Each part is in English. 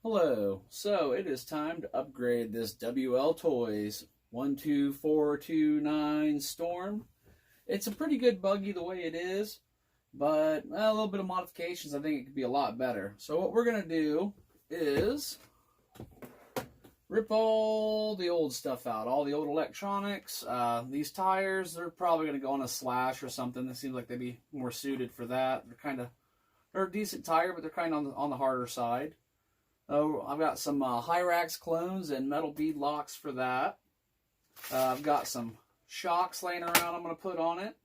Hello, so it is time to upgrade this Wltoys 12429 Storm. It's a pretty good buggy the way it is, but a little bit of modifications, I think it could be a lot better. So what we're going to do is rip all the old stuff out, all the old electronics. These tires, they're probably going to go on a slash or something. It seems like they'd be more suited for that. They're a decent tire, but they're kind of on the harder side. Oh, I've got some Hyrax clones and metal bead locks for that. I've got some shocks laying around I'm going to put on it.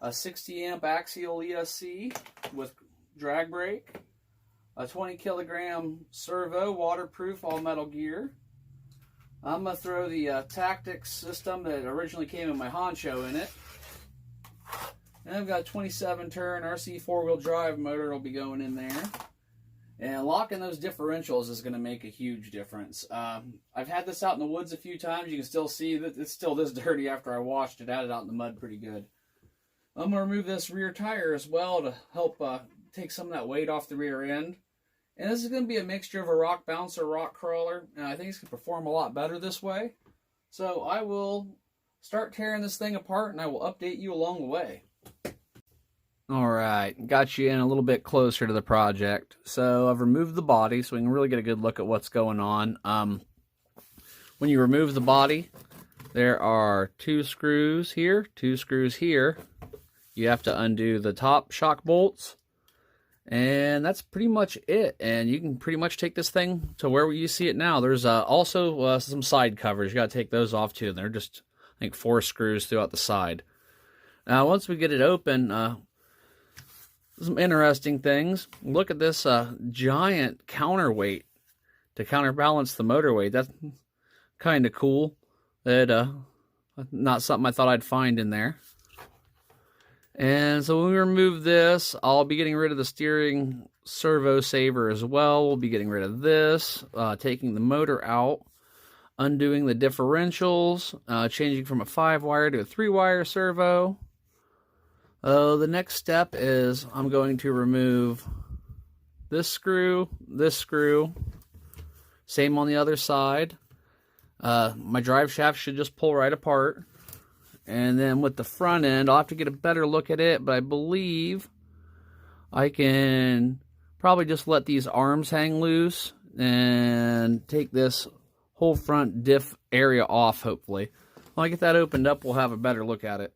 A 60 amp axial ESC with drag brake. A 20 kilogram servo, waterproof, all metal gear. I'm going to throw the Tactics system that originally came in my Honcho in it. And I've got a 27 turn RC 4-wheel drive motor that'll be going in there. And locking those differentials is going to make a huge difference. I've had this out in the woods a few times. You can still see that it's still this dirty after I washed it. I had it out in the mud pretty good. I'm going to remove this rear tire as well to help take some of that weight off the rear end. And this is going to be a mixture of a rock bouncer, rock crawler. And I think it's going to perform a lot better this way. So I will start tearing this thing apart and I will update you along the way. Alright, got you in a little bit closer to the project. So I've removed the body so we can really get a good look at what's going on. When you remove the body, there are two screws here, two screws here. You have to undo the top shock bolts. And that's pretty much it. And you can pretty much take this thing to where you see it now. There's also some side covers. You got to take those off too. They're just, I think, 4 screws throughout the side. Now once we get it open, some interesting things. Look at this giant counterweight to counterbalance the motor weight. That's kind of cool. That not something I thought I'd find in there. And so when we remove this, I'll be getting rid of the steering servo saver as well. We'll be getting rid of this, taking the motor out, undoing the differentials, changing from a 5-wire to a 3-wire servo. The next step is I'm going to remove this screw, same on the other side. My drive shaft should just pull right apart. And then with the front end, I'll have to get a better look at it, but I believe I can probably just let these arms hang loose and take this whole front diff area off, hopefully. When I get that opened up, we'll have a better look at it.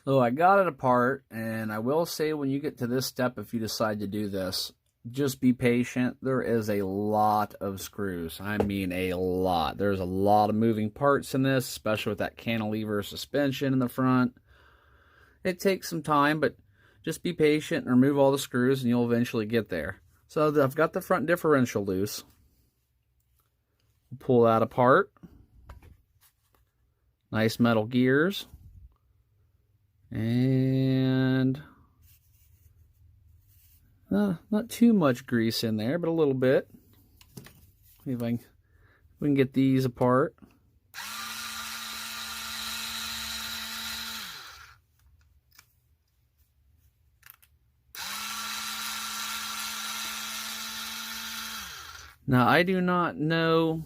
So I got it apart, and I will say when you get to this step, if you decide to do this, just be patient. There is a lot of screws. I mean a lot. There's a lot of moving parts in this, especially with that cantilever suspension in the front. It takes some time, but just be patient and remove all the screws, and you'll eventually get there. So I've got the front differential loose. Pull that apart. Nice metal gears. And not too much grease in there, but a little bit. See if we can get these apart. Now, I do not know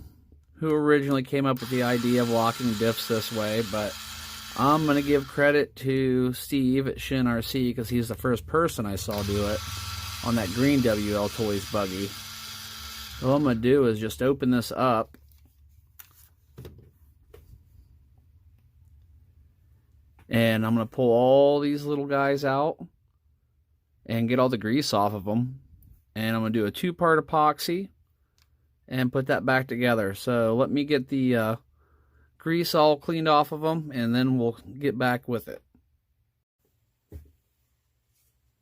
who originally came up with the idea of locking diffs this way, but I'm going to give credit to Steve at Shin RC because he's the first person I saw do it on that green Wltoys buggy. So what I'm going to do is just open this up. And I'm going to pull all these little guys out and get all the grease off of them. And I'm going to do a 2-part epoxy and put that back together. So let me get the grease all cleaned off of them, and then we'll get back with it.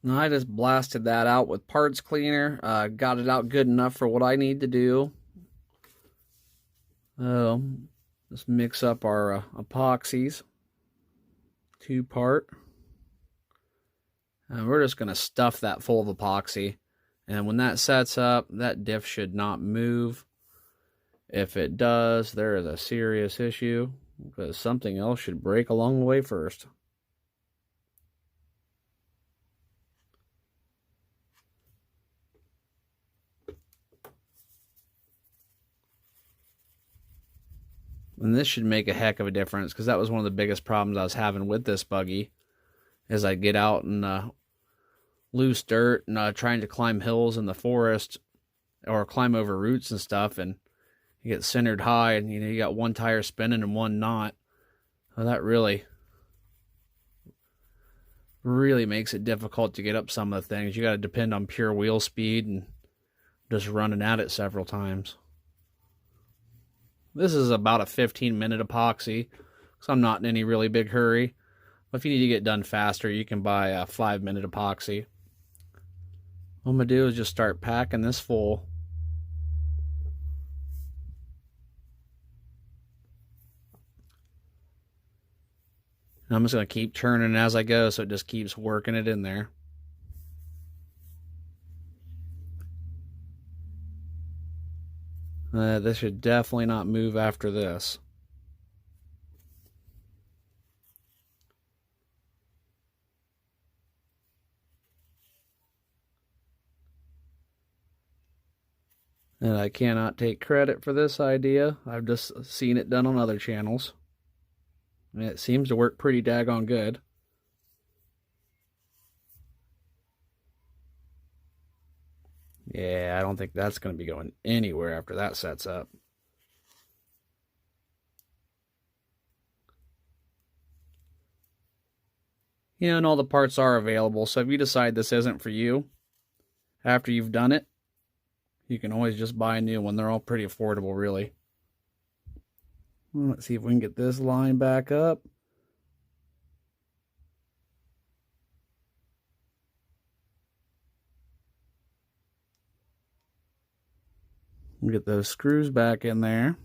Now I just blasted that out with parts cleaner. Got it out good enough for what I need to do. Let's mix up our epoxies. 2-part. And we're just going to stuff that full of epoxy. And when that sets up, that diff should not move. If it does, there is a serious issue because something else should break along the way first. And this should make a heck of a difference, because that was one of the biggest problems I was having with this buggy, is I get out in loose dirt and trying to climb hills in the forest or climb over roots and stuff, and you get centered high, and you got one tire spinning and one not. Well, that really makes it difficult to get up some of the things. You got to depend on pure wheel speed and just running at it several times. This is about a 15-minute epoxy, so I'm not in any really big hurry. But if you need to get done faster, you can buy a 5-minute epoxy. What I'm going to do is just start packing this full. And I'm just going to keep turning as I go, so it just keeps working it in there. This should definitely not move after this. And I cannot take credit for this idea. I've just seen it done on other channels. And it seems to work pretty daggone good. Yeah, I don't think that's going to be going anywhere after that sets up. You know, and all the parts are available, so if you decide this isn't for you, after you've done it, you can always just buy a new one. They're all pretty affordable, really. Let's see if we can get this line back up. Get those screws back in there.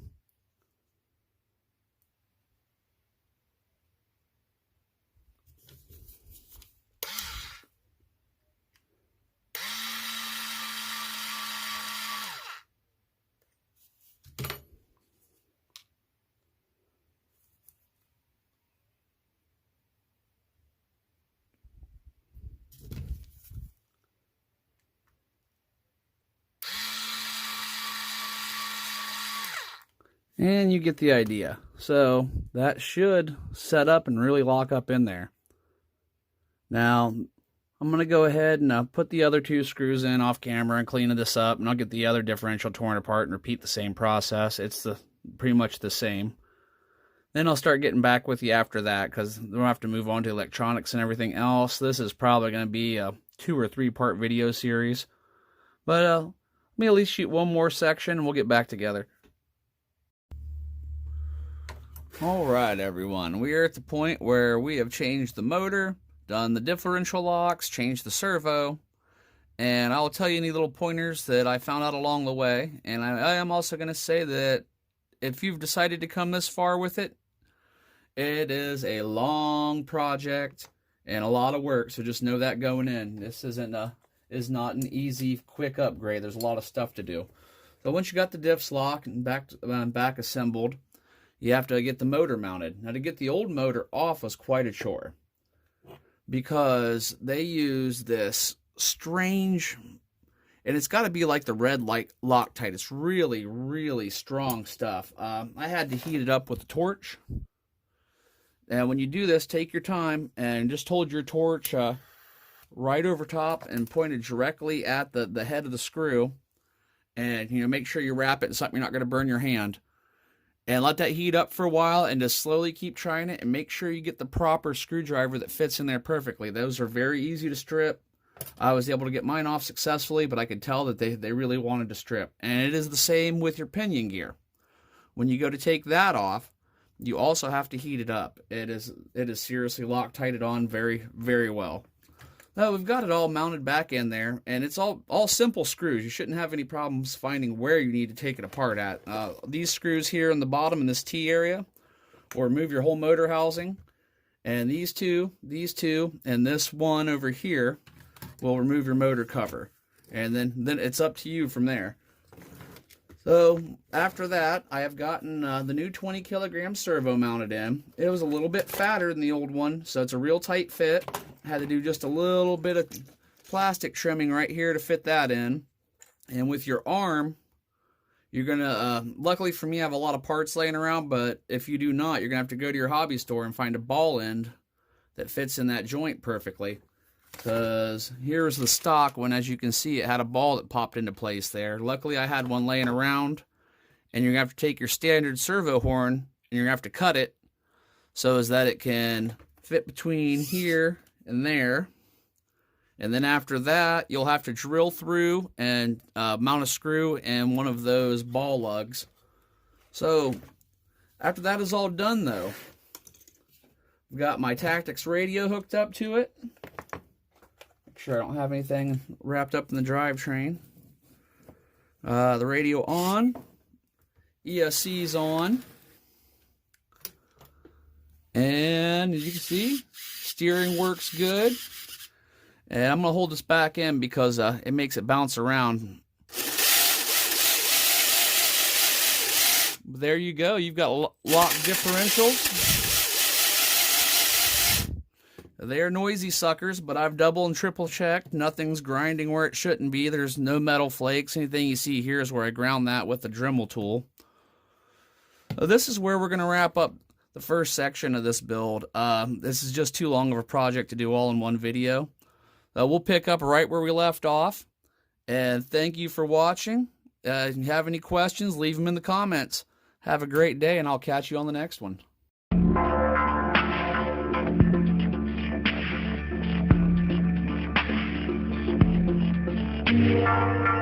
And you get the idea. So that should set up and really lock up in there. Now, I'm going to go ahead and put the other two screws in off camera and clean this up. And I'll get the other differential torn apart and repeat the same process. It's pretty much the same. Then I'll start getting back with you after that, because we'll have to move on to electronics and everything else. This is probably going to be a 2 or 3 part video series. But let me at least shoot one more section and we'll get back together. Alright everyone, we are at the point where we have changed the motor, done the differential locks, changed the servo, and I'll tell you any little pointers that I found out along the way. And I am also going to say that if you've decided to come this far with it, it is a long project and a lot of work, so just know that going in. This is not an easy, quick upgrade. There's a lot of stuff to do. So once you got the diffs locked and back assembled, you have to get the motor mounted. Now, to get the old motor off was quite a chore, because they use this strange, and it's got to be like the red light Wltoys. It's really, really strong stuff. I had to heat it up with a torch. And when you do this, take your time and just hold your torch right over top and point it directly at the head of the screw. And make sure you wrap it in something you're not going to burn your hand. And let that heat up for a while, and just slowly keep trying it, and make sure you get the proper screwdriver that fits in there perfectly. Those are very easy to strip. I was able to get mine off successfully, but I could tell that they really wanted to strip. And it is the same with your pinion gear. When you go to take that off, you also have to heat it up. It is seriously Wltoted on very, very well. Now, we've got it all mounted back in there, and it's all simple screws. You shouldn't have any problems finding where you need to take it apart at. These screws here in the bottom in this T area will remove your whole motor housing, and these two, and this one over here will remove your motor cover. And then it's up to you from there. So after that, I have gotten the new 20 kilogram servo mounted in. It was a little bit fatter than the old one, so it's a real tight fit. Had to do just a little bit of plastic trimming right here to fit that in. And with your arm, You're gonna, luckily for me, I have a lot of parts laying around, but if you do not, you're gonna have to go to your hobby store and find a ball end that fits in that joint perfectly. Because here's the stock one. As you can see, it had a ball that popped into place there. Luckily, I had one laying around, and you're gonna have to take your standard servo horn and you're gonna have to cut it so as that it can fit between here and there. And then after that, you'll have to drill through and mount a screw and one of those ball lugs. So after that is all done, though, I've got my Tactics radio hooked up to it. Make sure I don't have anything wrapped up in the drivetrain. The radio on. ESC's on. And as you can see, steering works good. And I'm going to hold this back in because it makes it bounce around. There you go. You've got lock differentials. They're noisy suckers, but I've double and triple checked. Nothing's grinding where it shouldn't be. There's no metal flakes. Anything you see here is where I ground that with the Dremel tool. This is where we're going to wrap up the first section of this build. This is just too long of a project to do all in one video. We'll pick up right where we left off. And thank you for watching. If you have any questions, leave them in the comments. Have a great day, and I'll catch you on the next one. Yeah.